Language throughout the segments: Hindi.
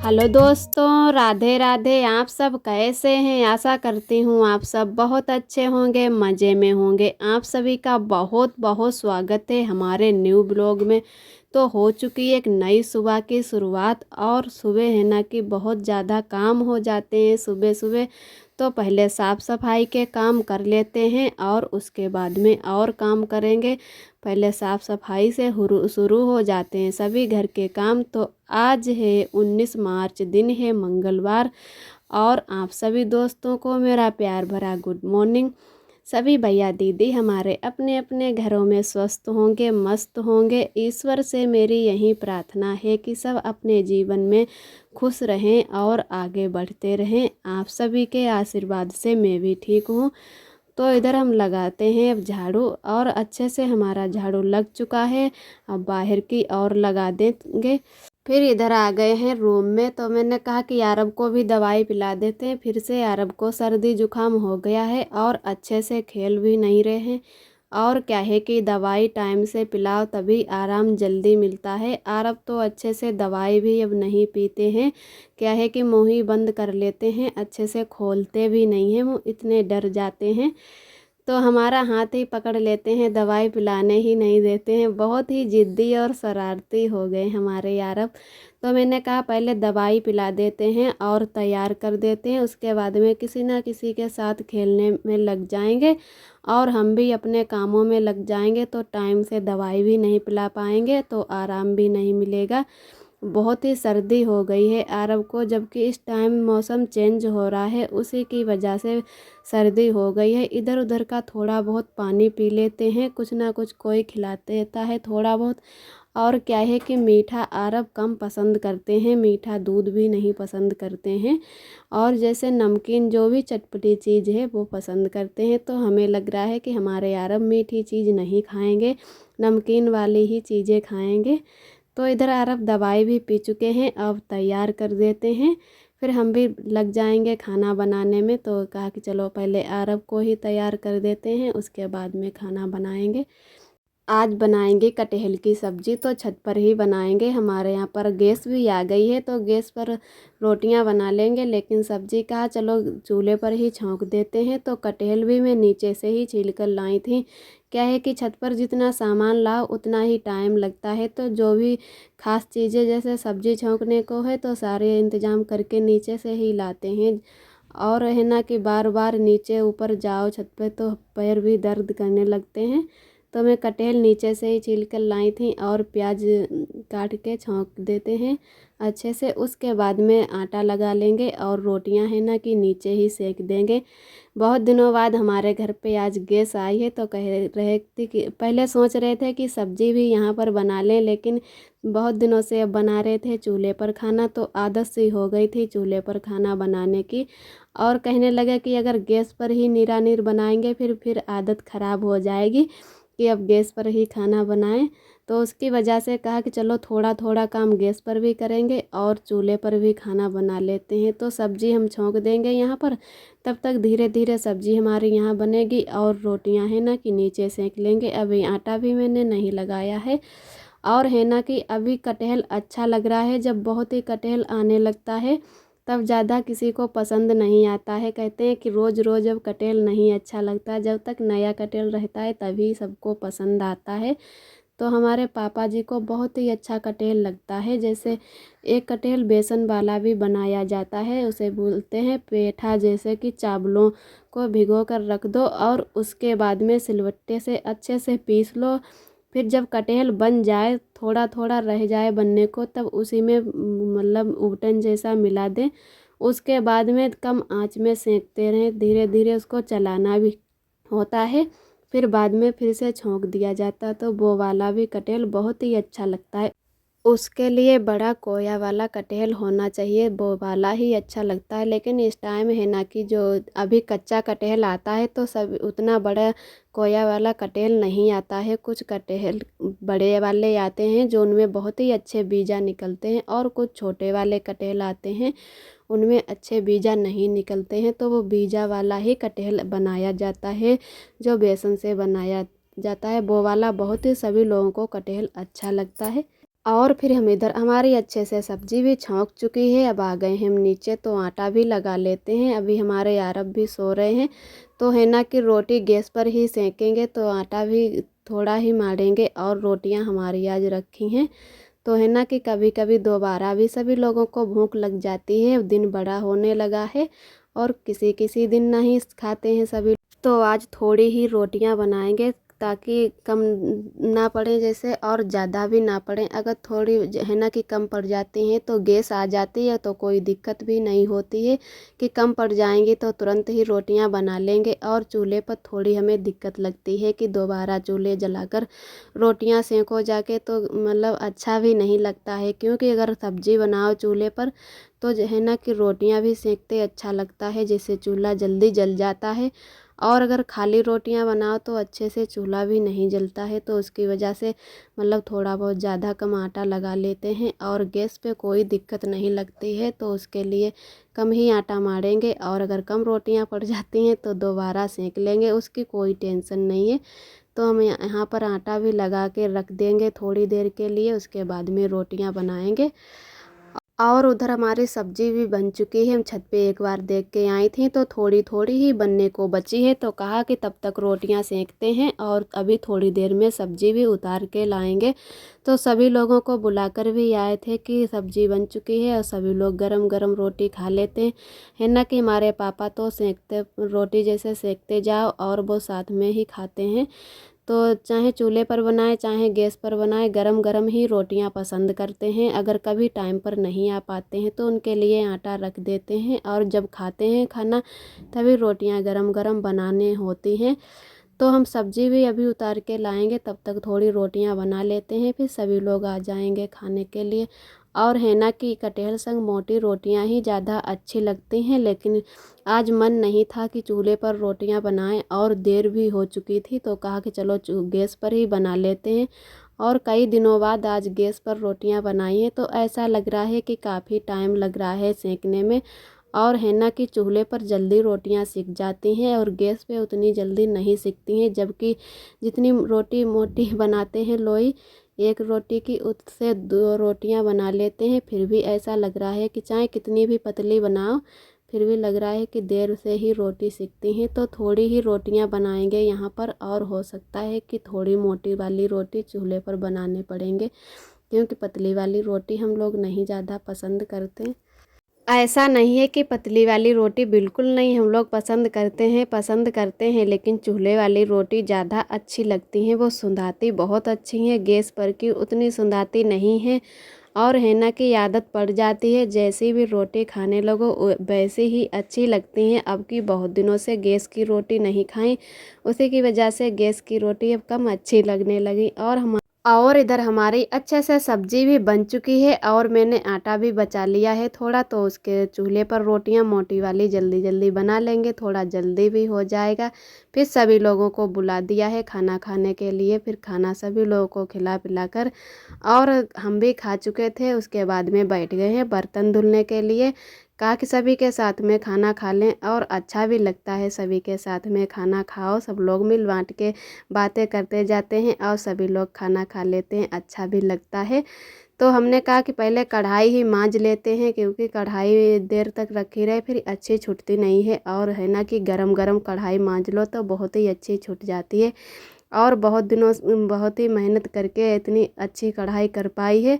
हेलो दोस्तों, राधे राधे। आप सब कैसे हैं? आशा करती हूँ आप सब बहुत अच्छे होंगे, मज़े में होंगे। आप सभी का बहुत बहुत स्वागत है हमारे न्यू ब्लॉग में। तो हो चुकी है एक नई सुबह की शुरुआत, और सुबह है ना कि बहुत ज़्यादा काम हो जाते हैं सुबह सुबह। तो पहले साफ़ सफाई के काम कर लेते हैं और उसके बाद में और काम करेंगे। पहले साफ़ सफाई से शुरू हो जाते हैं सभी घर के काम। तो आज है 19 मार्च, दिन है मंगलवार। और आप सभी दोस्तों को मेरा प्यार भरा गुड मॉर्निंग। सभी भैया दीदी हमारे अपने अपने घरों में स्वस्थ होंगे, मस्त होंगे। ईश्वर से मेरी यही प्रार्थना है कि सब अपने जीवन में खुश रहें और आगे बढ़ते रहें। आप सभी के आशीर्वाद से मैं भी ठीक हूँ। तो इधर हम लगाते हैं अब झाड़ू, और अच्छे से हमारा झाड़ू लग चुका है। अब बाहर की और लगा देंगे। फिर इधर आ गए हैं रूम में, तो मैंने कहा कि यारब को भी दवाई पिला देते हैं। फिर से यारब को सर्दी जुकाम हो गया है और अच्छे से खेल भी नहीं रहे हैं। और क्या है कि दवाई टाइम से पिलाओ तभी आराम जल्दी मिलता है। आरब तो अच्छे से दवाई भी अब नहीं पीते हैं। क्या है कि मुँह ही बंद कर लेते हैं, अच्छे से खोलते भी नहीं हैं मुँह, इतने डर जाते हैं। तो हमारा हाथ ही पकड़ लेते हैं, दवाई पिलाने ही नहीं देते हैं। बहुत ही ज़िद्दी और शरारती हो गए हमारे यारब। तो मैंने कहा पहले दवाई पिला देते हैं और तैयार कर देते हैं, उसके बाद में किसी ना किसी के साथ खेलने में लग जाएंगे और हम भी अपने कामों में लग जाएंगे। तो टाइम से दवाई भी नहीं पिला पाएंगे तो आराम भी नहीं मिलेगा। बहुत ही सर्दी हो गई है आरब को, जबकि इस टाइम मौसम चेंज हो रहा है, उसी की वजह से सर्दी हो गई है। इधर उधर का थोड़ा बहुत पानी पी लेते हैं, कुछ ना कुछ कोई खिलाते देता है थोड़ा बहुत। और क्या है कि मीठा अरब कम पसंद करते हैं, मीठा दूध भी नहीं पसंद करते हैं। और जैसे नमकीन जो भी चटपटी चीज़ है वो पसंद करते हैं। तो हमें लग रहा है कि हमारे अरब मीठी चीज़ नहीं खाएंगे, नमकीन वाली ही चीज़ें खाएंगे। तो इधर अरब दवाई भी पी चुके हैं, अब तैयार कर देते हैं। फिर हम भी लग जाएंगे खाना बनाने में। तो कहा कि चलो पहले अरब को ही तैयार कर देते हैं, उसके बाद में खाना बनाएंगे। आज बनाएंगे कटहल की सब्ज़ी, तो छत पर ही बनाएंगे। हमारे यहाँ पर गैस भी आ गई है तो गैस पर रोटियां बना लेंगे, लेकिन सब्ज़ी कहा चलो चूल्हे पर ही छौंक देते हैं। तो कटहल भी मैं नीचे से ही छील कर लाई थी। क्या है कि छत पर जितना सामान लाओ उतना ही टाइम लगता है। तो जो भी खास चीज़ें जैसे सब्ज़ी छौंकने को है तो सारे इंतज़ाम करके नीचे से ही लाते हैं। और है ना कि बार बार नीचे ऊपर जाओ छत पे तो पैर भी दर्द करने लगते हैं। तो मैं कटहल नीचे से ही छील कर लाई थी और प्याज काट के छौंक देते हैं अच्छे से। उसके बाद में आटा लगा लेंगे और रोटियां है ना कि नीचे ही सेक देंगे। बहुत दिनों बाद हमारे घर पे आज गैस आई है, तो कह रहे थे कि पहले सोच रहे थे कि सब्ज़ी भी यहाँ पर बना लें, लेकिन बहुत दिनों से अब बना रहे थे चूल्हे पर खाना, तो आदत सी हो गई थी चूल्हे पर खाना बनाने की। और कहने लगे कि अगर गैस पर ही निरानिर बनाएंगे फिर आदत ख़राब हो जाएगी कि अब गैस पर ही खाना बनाएं। तो उसकी वजह से कहा कि चलो थोड़ा थोड़ा काम गैस पर भी करेंगे और चूल्हे पर भी खाना बना लेते हैं। तो सब्ज़ी हम छौंक देंगे यहाँ पर, तब तक धीरे धीरे सब्ज़ी हमारी यहाँ बनेगी और रोटियाँ है ना कि नीचे सेक लेंगे। अभी आटा भी मैंने नहीं लगाया है। और है ना कि अभी कटहल अच्छा लग रहा है, जब बहुत ही कटहल आने लगता है तब ज़्यादा किसी को पसंद नहीं आता है। कहते हैं कि रोज़ रोज़ अब कटहल नहीं अच्छा लगता, जब तक नया कटहल रहता है तभी सबको पसंद आता है। तो हमारे पापा जी को बहुत ही अच्छा कटहल लगता है। जैसे एक कटहल बेसन वाला भी बनाया जाता है, उसे बोलते हैं पेठा। जैसे कि चावलों को भिगो कर रख दो और उसके बाद में सिलबट्टे से अच्छे से पीस लो। फिर जब कटहल बन जाए, थोड़ा थोड़ा रह जाए बनने को, तब उसी में मतलब उबटन जैसा मिला दें। उसके बाद में कम आंच में सेंकते रहें, धीरे धीरे उसको चलाना भी होता है। फिर बाद में फिर से छौंक दिया जाता है। तो वो वाला भी कटहल बहुत ही अच्छा लगता है। उसके लिए बड़ा कोया वाला कटहल होना चाहिए, वो वाला ही अच्छा लगता है। लेकिन इस टाइम है ना कि जो अभी कच्चा कटहल आता है तो सब उतना बड़ा कोया वाला कटहल नहीं आता है। कुछ कटहल बड़े वाले आते हैं जो उनमें बहुत ही अच्छे बीजा निकलते हैं, और कुछ छोटे वाले कटहल आते हैं उनमें अच्छे बीजा नहीं निकलते हैं। तो वो बीजा वाला ही कटहल बनाया जाता है, जो बेसन से बनाया जाता है। वो वाला बहुत ही सभी लोगों को कटहल अच्छा लगता है। और फिर हम इधर हमारी अच्छे से सब्जी भी छौंक चुकी है। अब आ गए हैं हम नीचे, तो आटा भी लगा लेते हैं। अभी हमारे आरब भी सो रहे हैं, तो है ना कि रोटी गैस पर ही सेकेंगे, तो आटा भी थोड़ा ही मारेंगे। और रोटियां हमारी आज रखी हैं, तो है ना कि कभी कभी दोबारा भी सभी लोगों को भूख लग जाती है। दिन बड़ा होने लगा है और किसी किसी दिन नहीं खाते हैं सभी, तो आज थोड़ी ही रोटियां बनाएंगे ताकि कम ना पड़े जैसे, और ज़्यादा भी ना पड़े। अगर थोड़ी है ना कि कम पड़ जाती हैं तो गैस आ जाती है, तो कोई दिक्कत भी नहीं होती है कि कम पड़ जाएंगी तो तुरंत ही रोटियां बना लेंगे। और चूल्हे पर थोड़ी हमें दिक्कत लगती है कि दोबारा चूल्हे जलाकर रोटियां सेंको जाके, तो मतलब अच्छा भी नहीं लगता है। क्योंकि अगर सब्जी बनाओ चूल्हे पर तो जो है ना कि रोटियां भी सेंकते अच्छा लगता है, जिससे चूल्हा जल्दी जल जाता है। और अगर खाली रोटियां बनाओ तो अच्छे से चूल्हा भी नहीं जलता है, तो उसकी वजह से मतलब थोड़ा बहुत ज़्यादा कम आटा लगा लेते हैं। और गैस पे कोई दिक्कत नहीं लगती है, तो उसके लिए कम ही आटा मारेंगे। और अगर कम रोटियां पड़ जाती हैं तो दोबारा सेंक लेंगे, उसकी कोई टेंशन नहीं है। तो हम यहाँ पर आटा भी लगा के रख देंगे थोड़ी देर के लिए, उसके बाद में रोटियां बनाएंगे। और उधर हमारी सब्जी भी बन चुकी है। हम छत पे एक बार देख के आई थी, तो थोड़ी थोड़ी ही बनने को बची है, तो कहा कि तब तक रोटियां सेंकते हैं और अभी थोड़ी देर में सब्जी भी उतार के लाएंगे। तो सभी लोगों को बुलाकर भी आए थे कि सब्जी बन चुकी है और सभी लोग गरम गरम रोटी खा लेते हैं, है ना कि हमारे पापा तो सेंकते रोटी जैसे सेंकते जाओ और वो साथ में ही खाते हैं। तो चाहे चूल्हे पर बनाए चाहे गैस पर बनाए, गरम गरम ही रोटियां पसंद करते हैं। अगर कभी टाइम पर नहीं आ पाते हैं तो उनके लिए आटा रख देते हैं, और जब खाते हैं खाना तभी रोटियां गरम गरम बनाने होती हैं। तो हम सब्जी भी अभी उतार के लाएंगे, तब तक थोड़ी रोटियां बना लेते हैं, फिर सभी लोग आ जाएंगे खाने के लिए। और है ना कि कटहल संग मोटी रोटियां ही ज़्यादा अच्छी लगती हैं, लेकिन आज मन नहीं था कि चूल्हे पर रोटियां बनाएं और देर भी हो चुकी थी, तो कहा कि चलो गैस पर ही बना लेते हैं। और कई दिनों बाद आज गैस पर रोटियां बनाई हैं, तो ऐसा लग रहा है कि काफ़ी टाइम लग रहा है सेंकने में। और है ना कि चूल्हे पर जल्दी रोटियां सिक जाती हैं और गैस पे उतनी जल्दी नहीं सिकती हैं, जबकि जितनी रोटी मोटी बनाते हैं लोई एक रोटी की, उससे दो रोटियां बना लेते हैं। फिर भी ऐसा लग रहा है कि चाहे कितनी भी पतली बनाओ फिर भी लग रहा है कि देर से ही रोटी सिकती हैं। तो थोड़ी ही रोटियां बनाएंगे यहाँ पर, और हो सकता है कि थोड़ी मोटी वाली रोटी चूल्हे पर बनाने पड़ेंगे, क्योंकि पतली वाली रोटी हम लोग नहीं ज़्यादा पसंद करते। ऐसा नहीं है कि पतली वाली रोटी बिल्कुल नहीं, हम लोग पसंद करते हैं, लेकिन चूल्हे वाली रोटी ज़्यादा अच्छी लगती हैं। वो सुंधाती बहुत अच्छी हैं, गैस पर की उतनी सुंधाती नहीं है। और है ना कि आदत पड़ जाती है, जैसी भी रोटी खाने लगो वैसे ही अच्छी लगती हैं। अब की बहुत दिनों से गैस की रोटी नहीं खाई, उसी की वजह से गैस की रोटी अब कम अच्छी लगने लगी। और इधर हमारी अच्छे से सब्जी भी बन चुकी है, और मैंने आटा भी बचा लिया है थोड़ा, तो उसके चूल्हे पर रोटियां मोटी वाली जल्दी जल्दी बना लेंगे, थोड़ा जल्दी भी हो जाएगा। फिर सभी लोगों को बुला दिया है खाना खाने के लिए, फिर खाना सभी लोगों को खिला पिला कर, और हम भी खा चुके थे, उसके बाद में बैठ गए हैं बर्तन धुलने के लिए। कहा कि सभी के साथ में खाना खा लें, और अच्छा भी लगता है सभी के साथ में खाना खाओ, सब लोग मिल बांट के बातें करते जाते हैं और सभी लोग खाना खा लेते हैं, अच्छा भी लगता है। तो हमने कहा कि पहले कढ़ाई ही मांज लेते हैं, क्योंकि कढ़ाई देर तक रखी रहे फिर अच्छी छूटती नहीं है। और है ना कि गरम गरम कढ़ाई मांज लो तो बहुत ही अच्छी छूट जाती है। और बहुत ही मेहनत करके इतनी अच्छी कढ़ाई कर पाई है,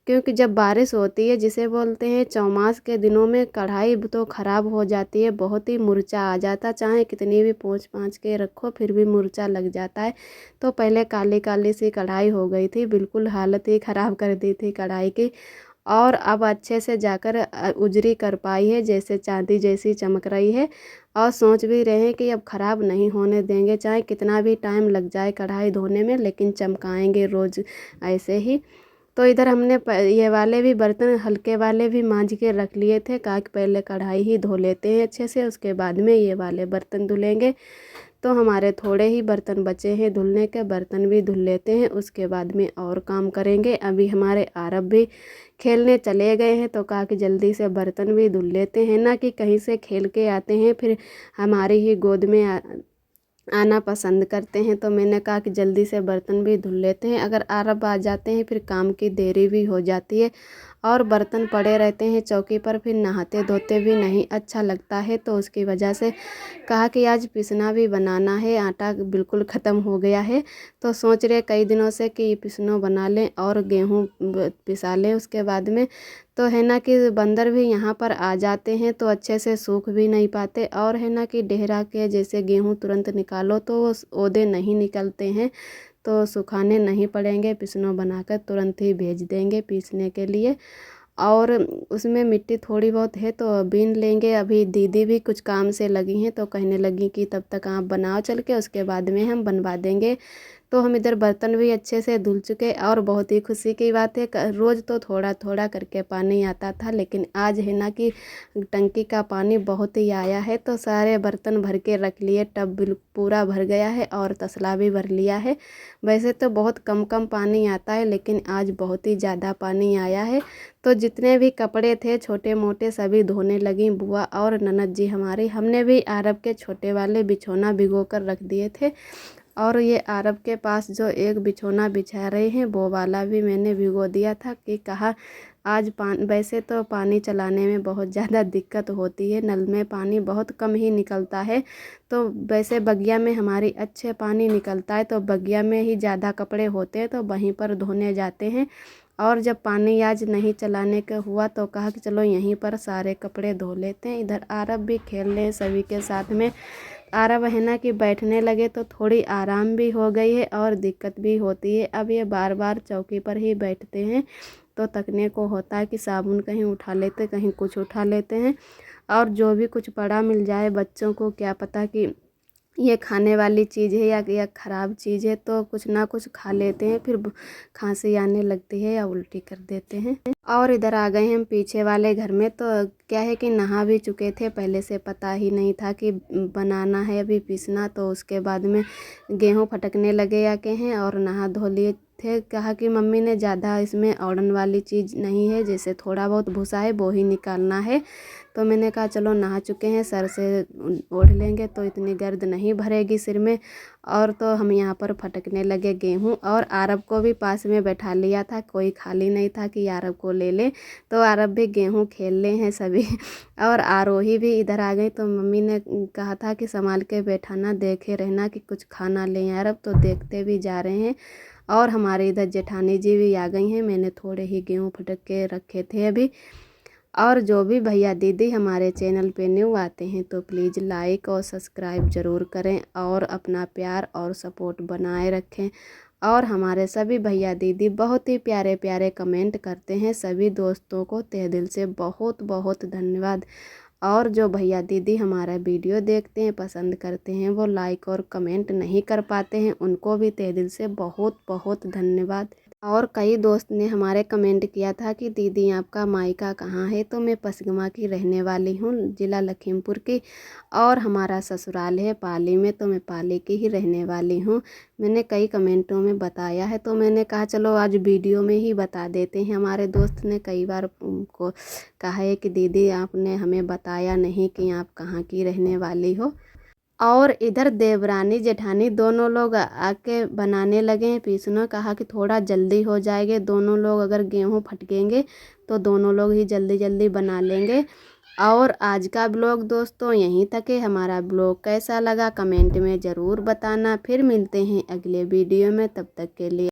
क्योंकि जब बारिश होती है जिसे बोलते हैं चौमास के दिनों में, कढ़ाई तो ख़राब हो जाती है, बहुत ही मुरचा आ जाता, चाहे कितनी भी पोंछ पाँच के रखो फिर भी मुरचा लग जाता है। तो पहले काली काली सी कढ़ाई हो गई थी, बिल्कुल हालत ही ख़राब कर दी थी कढ़ाई की। और अब अच्छे से जाकर उजरी कर पाई है, जैसे चांदी जैसी चमक रही है। और सोच भी रहे हैं कि अब ख़राब नहीं होने देंगे, चाहे कितना भी टाइम लग जाए कढ़ाई धोने में, लेकिन चमकाएंगे रोज़ ऐसे ही। तो इधर हमने ये वाले भी बर्तन हल्के वाले भी मांज के रख लिए थे, कहा कि पहले कढ़ाई ही धो लेते हैं अच्छे से, उसके बाद में ये वाले बर्तन धुलेंगे। तो हमारे थोड़े ही बर्तन बचे हैं धुलने के, बर्तन भी धुल लेते हैं, उसके बाद में और काम करेंगे। अभी हमारे आरब भी खेलने चले गए हैं, तो कहा कि जल्दी से बर्तन भी धुल लेते हैं, ना कि कहीं से खेल के आते हैं फिर हमारी ही गोद में आना पसंद करते हैं। तो मैंने कहा कि जल्दी से बर्तन भी धुल लेते हैं, अगर आरब आ जाते हैं फिर काम की देरी भी हो जाती है और बर्तन पड़े रहते हैं चौकी पर, फिर नहाते धोते भी नहीं अच्छा लगता है। तो उसकी वजह से कहा कि आज पिसना भी बनाना है, आटा बिल्कुल ख़त्म हो गया है। तो सोच रहे कई दिनों से कि पिसनो बना लें और गेहूँ पिसा लें उसके बाद में। तो है ना कि बंदर भी यहाँ पर आ जाते हैं तो अच्छे से सूख भी नहीं पाते, और है ना कि डेहरा के जैसे गेहूँ तुरंत निकालो तो वो ओदे नहीं निकलते हैं, तो सुखाने नहीं पड़ेंगे, पिसनो बनाकर तुरंत ही भेज देंगे पीसने के लिए। और उसमें मिट्टी थोड़ी बहुत है तो बीन लेंगे। अभी दीदी भी कुछ काम से लगी हैं तो कहने लगी कि तब तक आप बनाओ चल के, उसके बाद में हम बनवा देंगे। तो हम इधर बर्तन भी अच्छे से धुल चुके, और बहुत ही खुशी की बात है रोज़ तो थोड़ा थोड़ा करके पानी आता था, लेकिन आज है ना कि टंकी का पानी बहुत ही आया है। तो सारे बर्तन भर के रख लिए, टब पूरा भर गया है और तसला भी भर लिया है। वैसे तो बहुत कम कम पानी आता है, लेकिन आज बहुत ही ज़्यादा पानी आया है। तो जितने भी कपड़े थे छोटे मोटे सभी धोने लगी बुआ और ननद जी हमारी। हमने भी आरब के छोटे वाले बिछौना भिगो कर रख दिए थे, और ये आरब के पास जो एक बिछौना बिछा रहे हैं वो वाला भी मैंने भिगो दिया था कि कहा आज वैसे तो पानी चलाने में बहुत ज़्यादा दिक्कत होती है, नल में पानी बहुत कम ही निकलता है। तो वैसे बगिया में हमारी अच्छे पानी निकलता है, तो बगिया में ही ज़्यादा कपड़े होते हैं तो वहीं पर धोने जाते हैं। और जब पानी आज नहीं चलाने का हुआ तो कहा कि चलो यहीं पर सारे कपड़े धो लेते हैं। इधर आरब भी खेल रहे हैं सभी के साथ में। आरब है ना कि बैठने लगे तो थोड़ी आराम भी हो गई है और दिक्कत भी होती है। अब ये बार बार चौकी पर ही बैठते हैं तो तकने को होता है कि साबुन कहीं उठा लेते, कहीं कुछ उठा लेते हैं, और जो भी कुछ पड़ा मिल जाए बच्चों को क्या पता कि ये खाने वाली चीज़ है या ख़राब चीज़ है, तो कुछ ना कुछ खा लेते हैं, फिर खांसी आने लगती है या उल्टी कर देते हैं। और इधर आ गए हम पीछे वाले घर में। तो क्या है कि नहा भी चुके थे, पहले से पता ही नहीं था कि बनाना है अभी पीसना। तो उसके बाद में गेहूँ फटकने लगे आके हैं और नहा धो लिए थे। कहा कि मम्मी ने ज़्यादा इसमें औड़न वाली चीज़ नहीं है, जैसे थोड़ा बहुत भूसा है वो ही निकालना है। तो मैंने कहा चलो नहा चुके हैं सर से ओढ़ लेंगे तो इतनी गर्द नहीं भरेगी सिर में। और तो हम यहाँ पर फटकने लगे गेहूँ, और आरब को भी पास में बैठा लिया था, कोई खाली नहीं था कि आरब को ले ले। तो आरब भी गेहूँ खेल ले हैं सभी और आरोही भी इधर आ गई। तो मम्मी ने कहा था कि संभाल के बैठाना, देखे रहना कि कुछ खाना लें आरब, तो देखते भी जा रहे हैं। और हमारे इधर जेठानी जी भी आ गई हैं, मैंने थोड़े ही गेहूँ फटक के रखे थे अभी। और जो भी भैया दीदी हमारे चैनल पे न्यू आते हैं तो प्लीज़ लाइक और सब्सक्राइब ज़रूर करें और अपना प्यार और सपोर्ट बनाए रखें। और हमारे सभी भैया दीदी बहुत ही प्यारे प्यारे कमेंट करते हैं, सभी दोस्तों को तहे दिल से बहुत बहुत धन्यवाद। और जो भैया दीदी हमारा वीडियो देखते हैं पसंद करते हैं वो लाइक और कमेंट नहीं कर पाते हैं, उनको भी तहे दिल से बहुत बहुत धन्यवाद। और कई दोस्त ने हमारे कमेंट किया था कि दीदी आपका मायका कहाँ है। तो मैं पसगमा की रहने वाली हूँ, ज़िला लखीमपुर की, और हमारा ससुराल है पाली में, तो मैं पाली की ही रहने वाली हूँ। मैंने कई कमेंटों में बताया है तो मैंने कहा चलो आज वीडियो में ही बता देते हैं। हमारे दोस्त ने कई बार उनको कहा है कि दीदी आपने हमें बताया नहीं कि आप कहाँ की रहने वाली हो। और इधर देवरानी जेठानी दोनों लोग आके बनाने लगे हैं पीसना। कहा कि थोड़ा जल्दी हो जाएंगे दोनों लोग, अगर गेहूँ फटकेंगे तो दोनों लोग ही जल्दी जल्दी बना लेंगे। और आज का ब्लॉग दोस्तों यहीं तक है। हमारा ब्लॉग कैसा लगा कमेंट में ज़रूर बताना। फिर मिलते हैं अगले वीडियो में, तब तक के लिए।